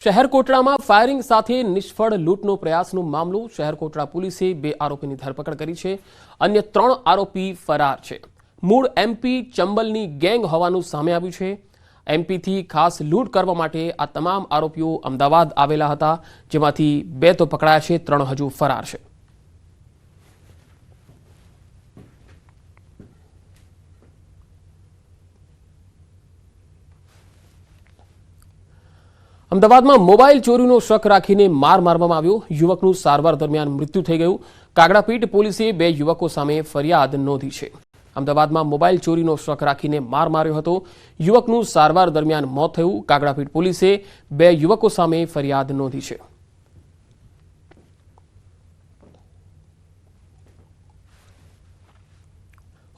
શહેર કોટડામાં ફાયરિંગ સાથે નિષ્ફળ લૂંટનો પ્રયાસનો મામલો શહેર કોટડા પોલીસે 2 આરોપીની ધરપકડ કરી છે। અન્ય 3 આરોપી ફરાર છે। મૂળ એમપી ચંબલની ગેંગ હોવાનું સામે આવ્યું છે। એમપીથી ખાસ લૂંટ કરવા માટે આ તમામ આરોપીઓ અમદાવાદ આવેલા હતા, જેમાંથી 2 તો પકડાયા છે, 3 હજુ ફરાર છે। અમદાવાદમાં મોબાઈલ ચોરીનો શક રાખીને માર મારવામાં આવ્યો। યુવકનું સારવાર દરમિયાન મૃત્યુ થઈ ગયું। કાગડાપીઠ પોલીસે 2 યુવકો સામે ફરિયાદ નોંધી છે। અમદાવાદમાં મોબાઈલ ચોરીનો શક રાખીને માર માર્યો હતો। યુવકનું સારવાર દરમિયાન મોત થયું। કાગડાપીઠ પોલીસે 2 યુવકો સામે ફરિયાદ નોંધી છે।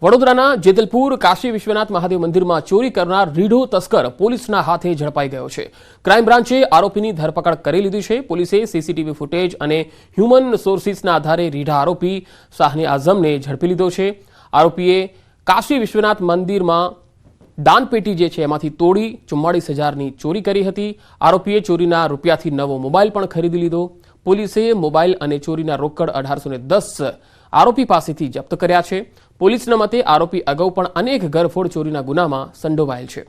વડોદરાના જેતલપુર કાશી વિશ્વનાથ મહાદેવ મંદિરમાં ચોરી કરનાર રીઢો તસ્કર પોલીસના હાથે ઝડપાઈ ગયો છે। ક્રાઇમ બ્રાન્ચે આરોપીની ધરપકડ કરી લીધી છે। પોલીસે સીસીટીવી ફૂટેજ અને હ્યુમન સોર્સિસના આધારે રીઢા આરોપી શાહને આઝમને ઝડપી લીધો છે। આરોપીએ કાશી વિશ્વનાથ મંદિરમાં દાનપેટી જે છે એમાંથી તોડી 44,000ની ચોરી કરી હતી। આરોપીએ ચોરીના રૂપિયાથી નવો મોબાઈલ પણ ખરીદી લીધો। પોલીસે મોબાઈલ અને ચોરીના રોકડ 1810 આરોપી પાસેથી જપ્ત કર્યા છે। પોલીસના મતે આરોપી અગાઉ પણ અનેક ઘરફોડ ચોરીના ગુનામાં સંડોવાયેલ છે।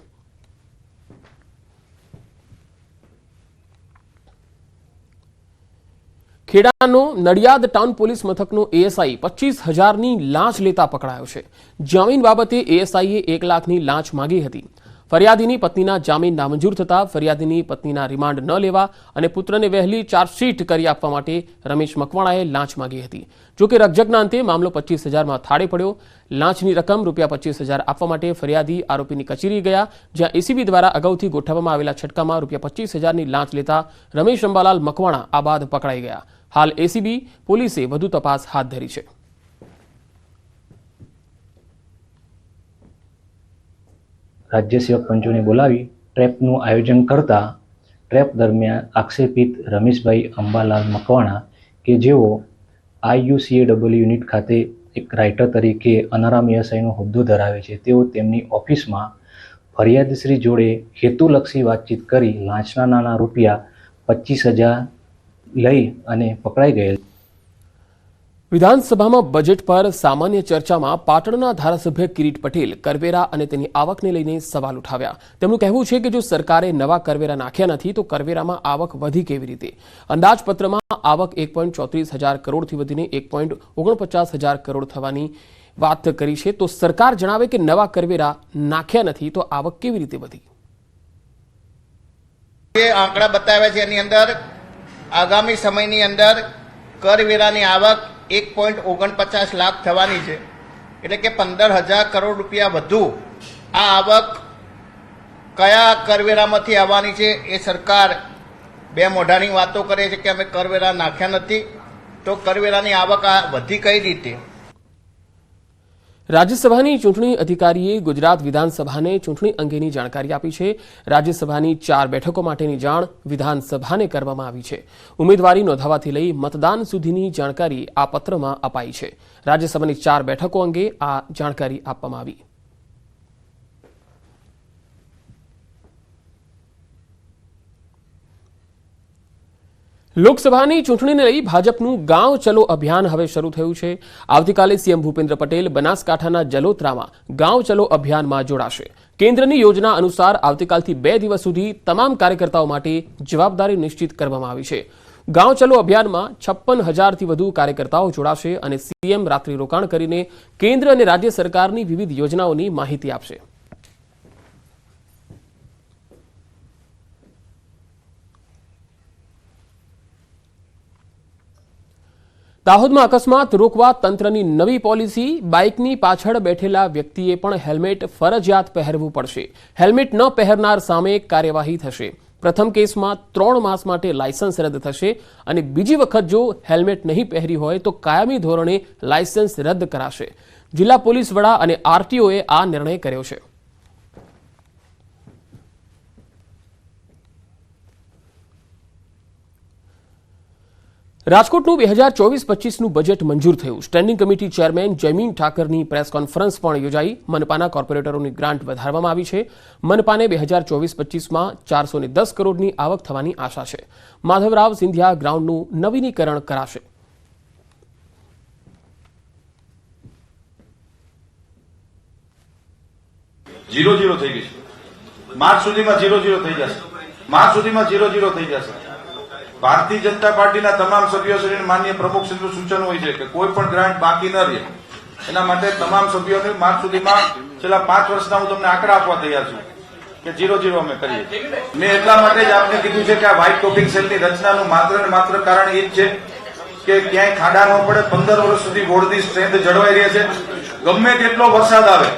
ખેડાનો નડિયાદ ટાઉન પોલીસ મથકનો એએસઆઈ 25,000ની લાંચ લેતા પકડાયો છે। જામીન બાબતે એએસઆઈએ 1 લાખની લાંચ માંગી હતી। ફરિયાદીની પત્નીના જામીન નામંજૂર થતા ફરિયાદીની પત્નીના રિમાન્ડ ન લેવા અને પુત્રને વહેલી ચાર્જશીટ કરી આપવા માટે રમેશ મકવાણાએ લાંચ માંગી હતી। જોકે રકઝકના અંતે મામલો 25,000માં થાળે પડ્યો। લાંચની રકમ ₹25,000 આપવા માટે ફરિયાદી આરોપીની કચેરી ગયા, જ્યાં એસીબી દ્વારા અગાઉથી ગોઠવવામાં આવેલા છટકામાં ₹25,000ની લાંચ લેતા રમેશ અંબાલાલ મકવાણા આ બાદ પકડાઈ ગયા। હાલ એસીબી પોલીસે વધુ તપાસ હાથ ધરી છે। राज्य सेवक पंचों ने बोलावी ट्रेपનું આયોજન કરતા ટ્રેપ દરમિયાન આક્ષેપિત રમેશભાઈ અંબાલાલ મકવાણા કે જેઓ IUCAW યુનિટ ખાતે એક રાઇટર તરીકે અનારામ એએસઆઈનો હોદ્દો ધરાવે છે, તેઓ તેમની ઓફિસમાં ફરિયાદીશ્રી જોડે હેતુલક્ષી વાતચીત કરી લાંચના નાના ₹25,000 લઈ અને પકડાઈ ગયેલ। વિધાનસભામાં બજેટ પર સામાન્ય ચર્ચામાં પાટણના ધારાસભ્ય કિરીટ પટેલ કરવેરા અને તેની આવકને લઈને સવાલ ઉઠાવ્યા। તેમનું કહેવું છે કે જો સરકારે નવા કરવેરા નાખ્યા નથી તો કરવેરામાં આવક વધી કેવી રીતે? અંદાજપત્રમાં આવક 1.34 કરોડથી વધીને 1.49 કરોડ થવાની વાત કરી છે, તો સરકાર જણાવે કે નવા કરવેરા નાખ્યા નથી તો આવક કેવી રીતે વધી? જે આંકડા બતાવ્યા છે એની અંદર આગામી સમયની અંદર કરવેરાની આવક 1.49 લાખ થવાની છે, એટલે કે 15,000 કરોડ રૂપિયા વધુ આ આવક કયા કરવેરામાંથી આવવાની છે એ સરકાર બે મોઢાની વાતો કરે છે કે અમે કરવેરા નાખ્યા નથી, તો કરવેરાની આવક આ વધી કઈ રીતે? રાજ્યસભાની ચૂંટણી અધિકારીએ ગુજરાત વિધાનસભાને ચૂંટણી અંગેની જાણકારી આપી છે। રાજ્યસભાની 4 બેઠકો માટેની જાણ વિધાનસભાને કરવામાં આવી છે। ઉમેદવારી નોંધાવાથી લઈ મતદાન સુધીની જાણકારી આ પત્રમાં અપાઈ છે। રાજ્યસભાની 4 બેઠકો અંગે આ જાણકારી આપવામાં આવી। લોકસભાની ચૂંટણીને લઈ ભાજપનું ગાંવ ચલો અભિયાન હવે શરૂ થયું છે। આવતીકાલે સીએમ ભૂપેન્દ્ર પટેલ બનાસકાંઠાના જલોત્રામાં ગાંવ ચલો અભિયાનમાં જોડાશે। કેન્દ્રની યોજના અનુસાર આવતીકાલથી 2 દિવસ સુધી તમામ કાર્યકર્તાઓ માટે જવાબદારી નિશ્ચિત કરવામાં આવી છે। ગાંવ ચલો અભિયાનમાં 56,000થી વધુ કાર્યકર્તાઓ જોડાશે અને સીએમ રાત્રિ રોકાણ કરીને કેન્દ્ર અને રાજ્ય સરકારની વિવિધ યોજનાઓની માહિતી આપશે। દાહોદમાં અકસ્માત રોકવા તંત્રની નવી પોલિસી। બાઇકની પાછળ બેઠેલા વ્યક્તિએ પણ હેલ્મેટ ફરજિયાત પહેરવું પડશે। હેલ્મેટ ન પહેરનાર સામે કાર્યવાહી થશે। પ્રથમ કેસમાં 3 માસ માટે લાયસન્સ રદ થશે અને બીજી વખત જો હેલ્મેટ નહીં પહેરી હોય તો કાયમી ધોરણે લાયસન્સ રદ કરાશે। જિલ્લા પોલીસ વડા અને આરટીઓએ આ નિર્ણય કર્યો છે। રાજકોટનું 2024-25નું બજેટ મંજૂર થયું. સ્ટેન્ડિંગ કમિટી ચેરમેન જયમીન ઠાકરની પ્રેસ કોન્ફરન્સ પણ યોજાઈ. મનપાના કોર્પોરેટરોની ગ્રાન્ટ વધારવામાં આવી છે. મનપાને 2024-25માં 410 કરોડની આવક થવાની આશા છે. માધવરાવ સિંધિયા ગ્રાઉન્ડનું નવીનીકરણ કરાશે. જીરો થઈ ગઈ છે. માર્ચ સુધીમાં 0-0 થઈ જશે. માર્ચ સુધીમાં 0-0 થઈ જશે. ભારતીય જનતા પાર્ટીના તમામ સભ્યોશ્રીને માનનીય પ્રમુખ શ્રીનું સૂચન હોય છે કે કોઈ પણ ગ્રાન્ટ બાકી ન રહે. એના માટે તમામ સભ્યોને માર્ચ સુધીમાં છેલ્લા 5 વર્ષના હું તમને આંકડા આપવા તૈયાર છું કે 0-0 અમે કરીએ. મેં એટલા માટે જ આપને કીધું છે કે આ વ્હાઇટ ટોપિંગ સેલની રચનાનું માત્ર ને માત્ર કારણ એ જ છે કે ક્યાંય ખાડા ન પડે. 15 વર્ષ સુધી બોર્ડની સ્ટ્રેન્થ જળવાઈ રહે છે. ગમે તેટલો વરસાદ આવે,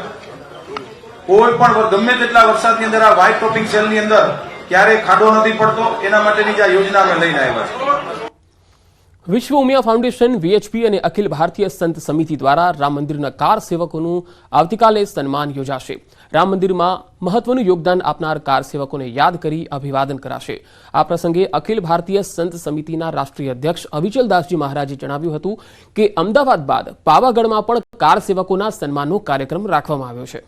કોઈ પણ ગમે તેટલા વરસાદની અંદર આ વ્હાઇટ ટોપિંગ સેલની અંદર ક્યારેય ખાડો નથી પડતો. એના માટેની આ યોજના અમે લઈને આવ્યા છે. વિશ્વ ઉમિયા ફાઉન્ડેશન, વીએચપી અને અખિલ ભારતીય સંત સમિતિ દ્વારા રામ મંદિરના કાર સેવકોનું આવતીકાલે સન્માન યોજાશે. રામ મંદિરમાં મહત્વનું યોગદાન આપનાર કાર સેવકોને યાદ કરી અભિવાદન કરાશે. આ પ્રસંગે અખિલ ભારતીય સંત સમિતિના રાષ્ટ્રીય અધ્યક્ષ અવિચલદાસજી મહારાજે જણાવ્યું હતું કે અમદાવાદ બાદ પાવાગઢમાં પણ કાર સેવકોના સન્માનનો કાર્યક્રમ રાખવામાં આવ્યો છે.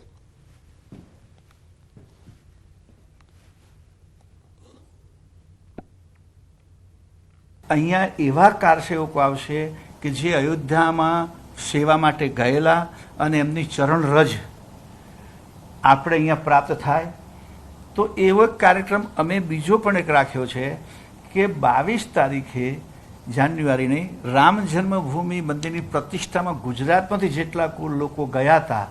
અહીંયા એવા કારસેવકો આવશે કે જે અયોધ્યામાં સેવા માટે ગયેલા અને એમની ચરણ રજ આપણે અહીંયા પ્રાપ્ત થાય. તો એવો એક કાર્યક્રમ અમે બીજો પણ એક રાખ્યો છે કે 22 તારીખે જાન્યુઆરીની રામ જન્મભૂમિ મંદિરની પ્રતિષ્ઠામાં ગુજરાતમાંથી જેટલા કુલ લોકો ગયા હતા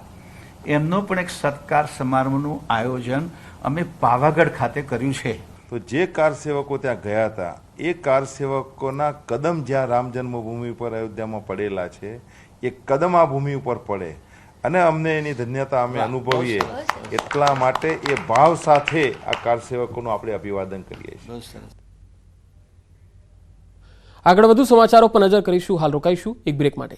એમનો પણ એક સત્કાર સમારંભનું આયોજન અમે પાવાગઢ ખાતે કર્યું છે. તો જે કાર સેવકો ત્યાં ગયા હતા એ કાર સેવકોના કદમ જ્યાં રામ જન્મભૂમિ પર અયોધ્યામાં પડેલા છે એ કદમ આ ભૂમિ ઉપર પડે અને અમને એની ધન્યતા અમે અનુભવીએ એટલા માટે એ ભાવ સાથે આ કાર સેવકોનું આપણે અભિવાદન કરીએ છીએ. આગળ વધુ સમાચારો પર નજર કરીશું. હાલ રોકાઈશું એક બ્રેક માટે.